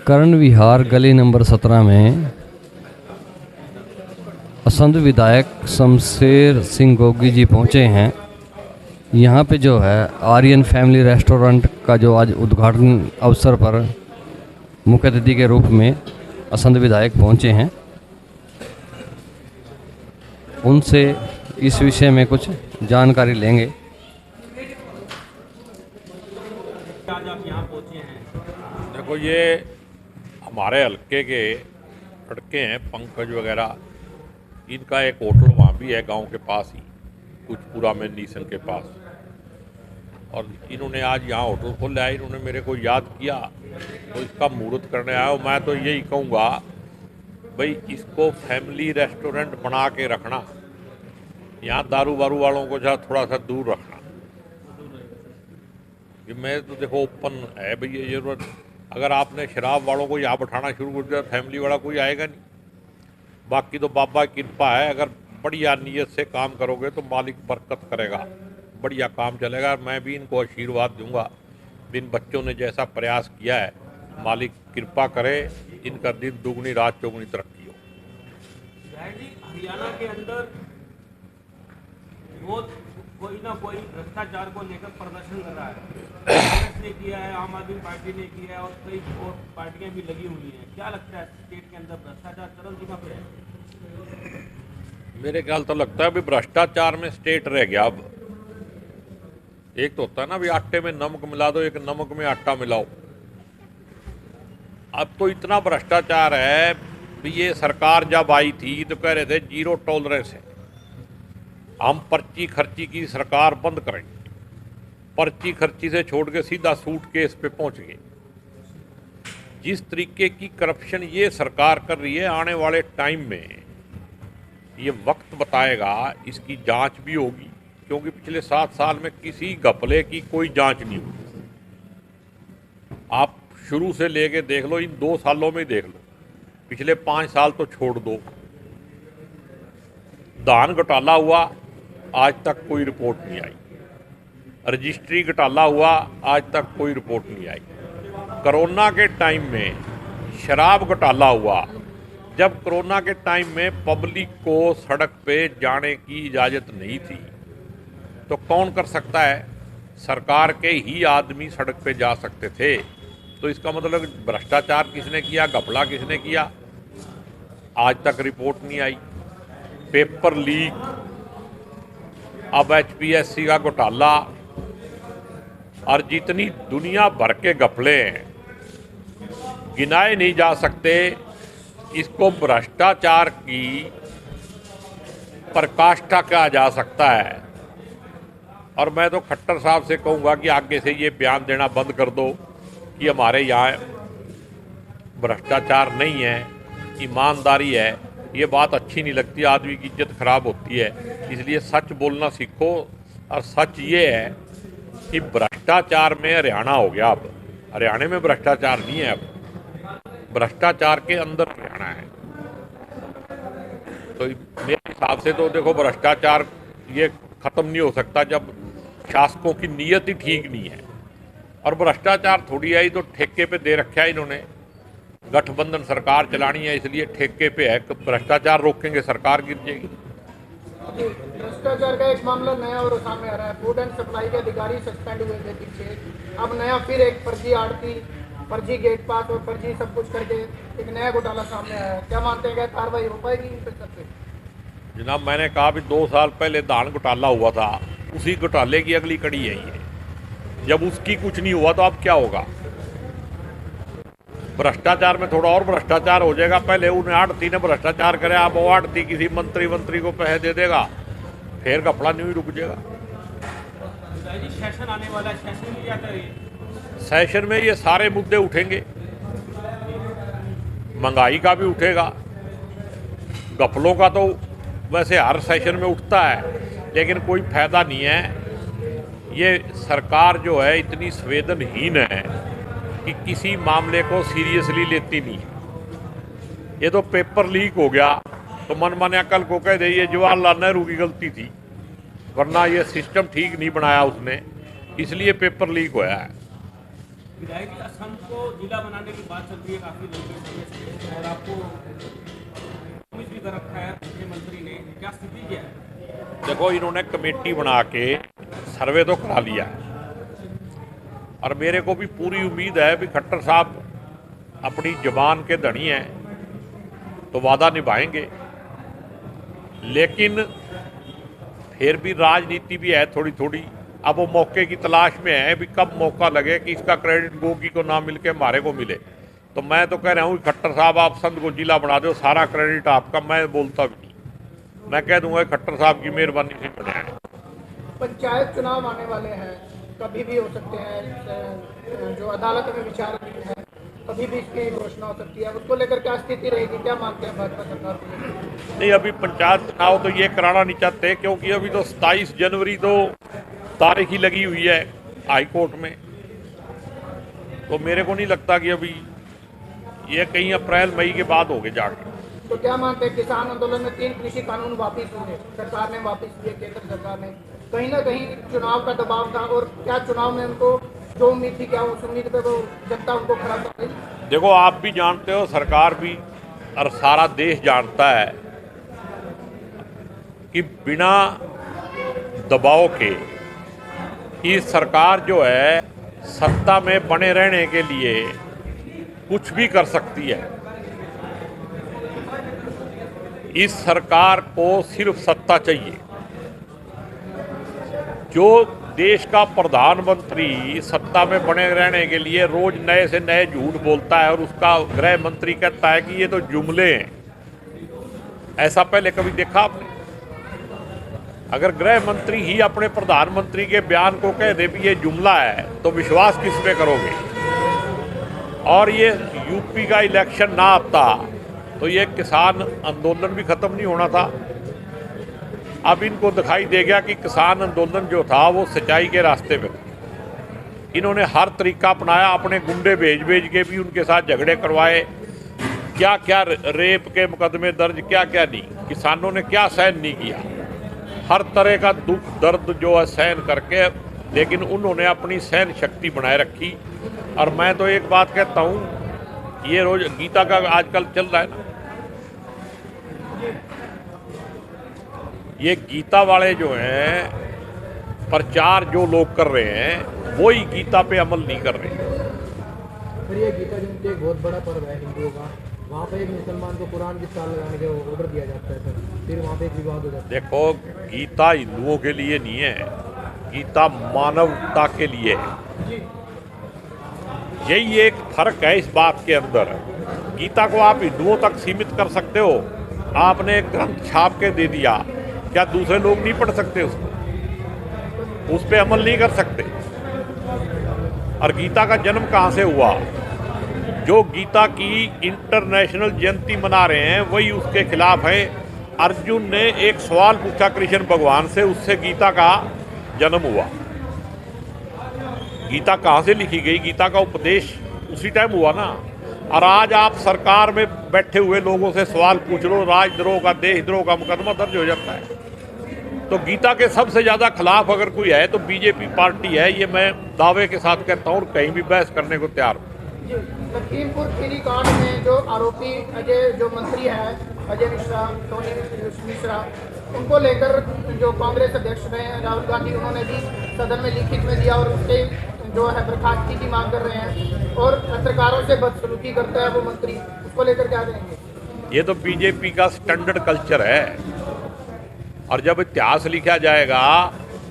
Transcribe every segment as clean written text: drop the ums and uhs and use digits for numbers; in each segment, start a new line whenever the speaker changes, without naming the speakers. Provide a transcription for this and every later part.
कर्ण विहार गली नंबर 17 में असंध विधायक शमशेर सिंह गोगी जी पहुंचे हैं। यहाँ पे जो है आर्यन फैमिली रेस्टोरेंट का जो आज उद्घाटन अवसर पर मुख्य अतिथि के रूप में असंध विधायक पहुंचे हैं। उनसे इस विषय में कुछ जानकारी लेंगे।
आज आप यहाँ पहुँचे हैं।
देखो, ये हमारे हल्के के लड़के हैं पंकज वगैरह, इनका एक होटल वहाँ भी है गांव के पास ही, कुछ पूरा में नीसन के पास। और इन्होंने आज यहाँ होटल खोला है। इन्होंने मेरे को याद किया तो इसका मुहूर्त करने आया। मैं तो यही कहूँगा भाई, इसको फैमिली रेस्टोरेंट बना के रखना, यहाँ दारू वारू वालों को जहाँ थोड़ा सा दूर रखना। कि मैं तो देखो ओपन है भाई, ये जरूरत अगर आपने शराब वालों को यहाँ बैठाना शुरू कर दिया, फैमिली वाला कोई आएगा नहीं। बाकी तो बाबा की कृपा है, अगर बढ़िया नीयत से काम करोगे तो मालिक बरकत करेगा, बढ़िया काम चलेगा। मैं भी इनको आशीर्वाद दूंगा, इन बच्चों ने जैसा प्रयास किया है, मालिक कृपा करे, इनका दिन दुगनी रात चौगुनी तरक्की हो।
हरियाणा के अंदर वो कोई ना कोई भ्रष्टाचार को लेकर प्रदर्शन कर रहा है। कांग्रेस ने किया है, आम आदमी पार्टी ने किया है और कई और पार्टियां भी लगी हुई हैं। क्या लगता है स्टेट के अंदर भ्रष्टाचार चरम सीमा पे है?
मेरे ख्याल तो लगता है भी भ्रष्टाचार में स्टेट रह गया। अब एक तो होता है ना भी आटे में नमक मिला दो, एक नमक में आटा मिलाओ। अब तो इतना भ्रष्टाचार है भी, ये सरकार जब आई थी तो कह रहे थे जीरो टॉलरेंस है, हम पर्ची खर्ची की सरकार बंद करेंगे। पर्ची खर्ची से छोड़ के सीधा सूटकेस पे पहुंच गए। जिस तरीके की करप्शन ये सरकार कर रही है, आने वाले टाइम में ये वक्त बताएगा, इसकी जांच भी होगी। क्योंकि पिछले 7 साल में किसी घपले की कोई जांच नहीं हुई। आप शुरू से लेके देख लो, इन 2 सालों में देख लो, पिछले 5 साल तो छोड़ दो। धान घोटाला हुआ, आज तक कोई रिपोर्ट नहीं आई। रजिस्ट्री घोटाला हुआ, आज तक कोई रिपोर्ट नहीं आई। कोरोना के टाइम में शराब घोटाला हुआ, जब कोरोना के टाइम में पब्लिक को सड़क पे जाने की इजाज़त नहीं थी, तो कौन कर सकता है? सरकार के ही आदमी सड़क पे जा सकते थे। तो इसका मतलब भ्रष्टाचार किसने किया, घपला किसने किया, आज तक रिपोर्ट नहीं आई। पेपर लीक, अब HPSC का घोटाला, और जितनी दुनिया भर के घपले हैं गिनाए नहीं जा सकते। इसको भ्रष्टाचार की पराकाष्ठा कहा जा सकता है। और मैं तो खट्टर साहब से कहूँगा कि आगे से ये बयान देना बंद कर दो कि हमारे यहाँ भ्रष्टाचार नहीं है, ईमानदारी है। ये बात अच्छी नहीं लगती, आदमी की इज्जत खराब होती है। इसलिए सच बोलना सीखो। और सच ये है कि भ्रष्टाचार में हरियाणा हो गया। अब हरियाणा में भ्रष्टाचार नहीं है, अब भ्रष्टाचार के अंदर हरियाणा है। तो मेरे हिसाब से तो देखो, भ्रष्टाचार ये खत्म नहीं हो सकता जब शासकों की नीयत ही ठीक नहीं है। और भ्रष्टाचार थोड़ी आई तो ठेके पे दे रखा है इन्होंने। गठबंधन सरकार चलानी है, इसलिए ठेके पे है। भ्रष्टाचार रोकेंगे, सरकार गिर जाएगी।
भ्रष्टाचार का एक मामला नया और सामने आ रहा है। फूड एंड सप्लाई के अधिकारी सस्पेंड हुए थे पीछे, अब नया फिर एक फर्जी आड़ती, फर्जी गेट पास और फर्जी सब कुछ करके एक नया घोटाला सामने आया है। क्या मानते हैं, क्या कार्रवाई हो पाएगी इन पर सबसे?
जनाब, मैंने कहा भी 2 साल पहले धान घोटाला हुआ था, उसी घोटाले की अगली कड़ी है ये। जब उसकी कुछ नहीं हुआ तो अब क्या होगा? भ्रष्टाचार में थोड़ा और भ्रष्टाचार हो जाएगा। पहले उन्हें आड़ती ने भ्रष्टाचार करे, अब वो आड़ती किसी मंत्री को पैसे दे देगा, फिर कपड़ा नहीं रुक जाएगा।
सेशन आने वाला है, सेशन में क्या करेंगे?
सेशन में ये सारे मुद्दे उठेंगे, महंगाई का भी उठेगा, घपलों का तो वैसे हर सेशन में उठता है, लेकिन कोई फायदा नहीं है। ये सरकार जो है इतनी संवेदनहीन है कि किसी मामले को सीरियसली लेती नहीं है। ये तो पेपर लीक हो गया तो मन माने अकल को कह दे ये जवाहरलाल नेहरू की गलती थी, वरना ये सिस्टम ठीक नहीं बनाया उसने, इसलिए पेपर लीक होया है।
विधायक जी, असम को जिला बनाने की बात चल रही है काफी लंबे समय से, और आपको प्रॉमिस भी कर रखा है मुख्यमंत्री ने, क्या स्थिति क्या है?
देखो, इन्होंने कमेटी बना के सर्वे तो करा लिया है, और मेरे को भी पूरी उम्मीद है कि खट्टर साहब अपनी जबान के धनी हैं तो वादा निभाएंगे, लेकिन फिर भी राजनीति भी है थोड़ी थोड़ी। अब वो मौके की तलाश में है भी कब मौका लगे कि इसका क्रेडिट गोगी को ना मिल के हमारे को मिले। तो मैं तो कह रहा हूँ खट्टर साहब आप संत को जिला बना दो, सारा क्रेडिट आपका। मैं बोलता भी नहीं, मैं कह दूंगा खट्टर साहब की मेहरबानी से बने हैं।
पंचायत चुनाव आने वाले हैं, कभी भी हो सकते हैं, जो अदालत में विचार है, कभी भी इसकी घोषणा हो सकती है, उसको लेकर क्या स्थिति रहेगी, क्या मानते हैं भाजपा सरकार को?
नहीं, अभी पंचायत चुनाव तो ये कराना नहीं चाहते, क्योंकि अभी तो 27 जनवरी तो तारीख ही लगी हुई है हाई कोर्ट में। तो मेरे को नहीं लगता कि अभी ये कहीं अप्रैल मई के बाद होगे जाके।
तो क्या मानते हैं, किसान आंदोलन में 3 कृषि कानून वापिस हुए, सरकार ने वापिस किए, केंद्र सरकार ने, कहीं ना कहीं चुनाव का दबाव था, और क्या चुनाव में उनको जो उम्मीद थी, क्या उस उम्मीद पे वो जनता उनको खड़ा कर गई?
देखो, आप भी जानते हो, सरकार भी और सारा देश जानता है कि बिना दबाव के ये सरकार जो है सत्ता में बने रहने के लिए कुछ भी कर सकती है। इस सरकार को सिर्फ सत्ता चाहिए। जो देश का प्रधानमंत्री सत्ता में बने रहने के लिए रोज नए से नए झूठ बोलता है, और उसका गृह मंत्री कहता है कि ये तो जुमले हैं। ऐसा पहले कभी देखा आपने? अगर गृह मंत्री ही अपने प्रधानमंत्री के बयान को कह दे भी ये जुमला है, तो विश्वास किस पे करोगे? और ये यूपी का इलेक्शन ना आता तो ये किसान आंदोलन भी खत्म नहीं होना था। अब इनको दिखाई दे गया कि किसान आंदोलन जो था वो सच्चाई के रास्ते पे था। इन्होंने हर तरीका अपनाया, अपने गुंडे भेज भेज के भी उनके साथ झगड़े करवाए, क्या क्या रेप के मुकदमे दर्ज, क्या क्या नहीं। किसानों ने क्या सहन नहीं किया, हर तरह का दुख दर्द जो है सहन करके, लेकिन उन्होंने अपनी सहन शक्ति बनाए रखी। और मैं तो एक बात कहता हूँ, ये रोज गीता का आजकल चल रहा है ना, ये गीता वाले जो हैं प्रचार जो लोग कर रहे हैं वही गीता पे अमल नहीं कर रहे।
फिर ये गीता जयंती एक बहुत बड़ा पर्व है हिंदुओं का, वहाँ पे एक मुसलमान को कुरान की ताल लगाने का ऑर्डर दिया जाता है सर, फिर वहाँ पे एक विवाद हो जाता है।
देखो, गीता हिंदुओं के लिए नहीं है, गीता मानवता के लिए है। यही एक फर्क है इस बात के अंदर। गीता को आप हिंदुओं तक सीमित कर सकते हो, आपने एक ग्रंथ छाप के दे दिया, क्या दूसरे लोग नहीं पढ़ सकते उसको? उस पर अमल नहीं कर सकते? और गीता का जन्म कहाँ से हुआ? जो गीता की इंटरनेशनल जयंती मना रहे हैं वही उसके खिलाफ है। अर्जुन ने एक सवाल पूछा कृष्ण भगवान से, उससे गीता का जन्म हुआ। गीता कहाँ से लिखी गई? गीता का उपदेश उसी टाइम हुआ ना। और आज आप सरकार में बैठे हुए लोगों से सवाल पूछ लो, राजद्रोह का, देशद्रोह का मुकदमा दर्ज हो जाता है। तो गीता के सबसे ज़्यादा खिलाफ अगर कोई है तो बीजेपी पार्टी है, ये मैं दावे के साथ कहता हूँ, और कहीं भी बहस करने को तैयार हूँ।
लखीमपुर खीरी कांड में जो आरोपी अजय, जो मंत्री है अजय मिश्रा, टोनी मिश्रा, उनको लेकर जो कांग्रेस अध्यक्ष रहे राहुल गांधी, उन्होंने भी सदन में लिखित में दिया, और उसके जो है बर्खास्तगी की मांग कर रहे हैं, और पत्रकारों से बदसलूकी करता है वो मंत्री, उसको लेकर क्या करेंगे?
ये तो बीजेपी का स्टैंडर्ड कल्चर है। और जब इतिहास लिखा जाएगा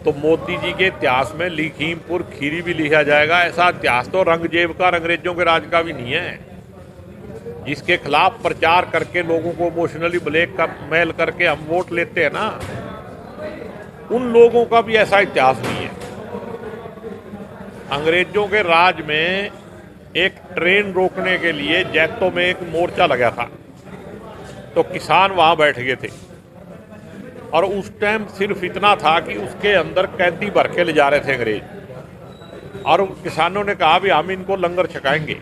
तो मोदी जी के इतिहास में लखीमपुर खीरी भी लिखा जाएगा। ऐसा इतिहास तो रंगजेब का, अंग्रेजों के राज का भी नहीं है, जिसके खिलाफ प्रचार करके लोगों को इमोशनली ब्लैकमेल करके हम वोट लेते हैं ना, उन लोगों का भी ऐसा इतिहास नहीं है। अंग्रेजों के राज में एक ट्रेन रोकने के लिए जैतों में एक मोर्चा लगा था, तो किसान वहां बैठ गए थे, और उस टाइम सिर्फ इतना था कि उसके अंदर कैदी भर के ले जा रहे थे अंग्रेज, और किसानों ने कहा भी हम इनको लंगर छकाएंगे।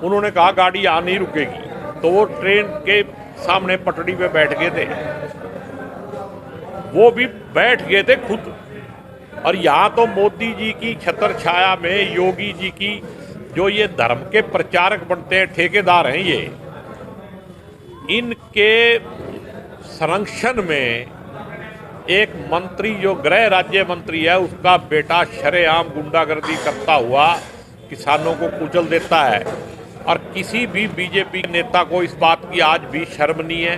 उन्होंने कहा गाड़ी यहाँ नहीं रुकेगी, तो वो ट्रेन के सामने पटड़ी पे बैठ गए थे। वो भी बैठ गए थे खुद, और यहाँ तो मोदी जी की छत्र छाया में योगी जी की जो ये धर्म के प्रचारक बनते हैं, ठेकेदार हैं ये, इनके संरक्षण में एक मंत्री जो गृह राज्य मंत्री है उसका बेटा शरेआम गुंडागर्दी करता हुआ किसानों को कुचल देता है। और किसी भी बीजेपी नेता को इस बात की आज भी शर्म नहीं है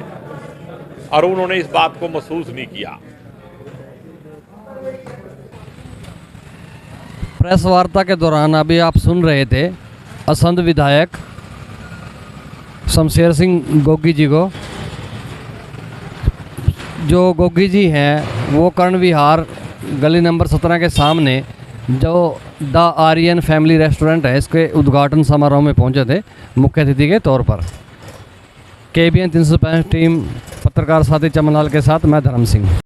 और उन्होंने इस बात को महसूस नहीं किया।
प्रेस वार्ता के दौरान अभी आप सुन रहे थे असंध विधायक शमशेर सिंह गोगी जी को। जो गोगी जी हैं वो कर्ण विहार गली नंबर 17 के सामने जो द आर्यन फैमिली रेस्टोरेंट है इसके उद्घाटन समारोह में पहुंचे थे मुख्य अतिथि के तौर पर। KBN 365 टीम पत्रकार साथी चमनलाल के साथ मैं धर्म सिंह।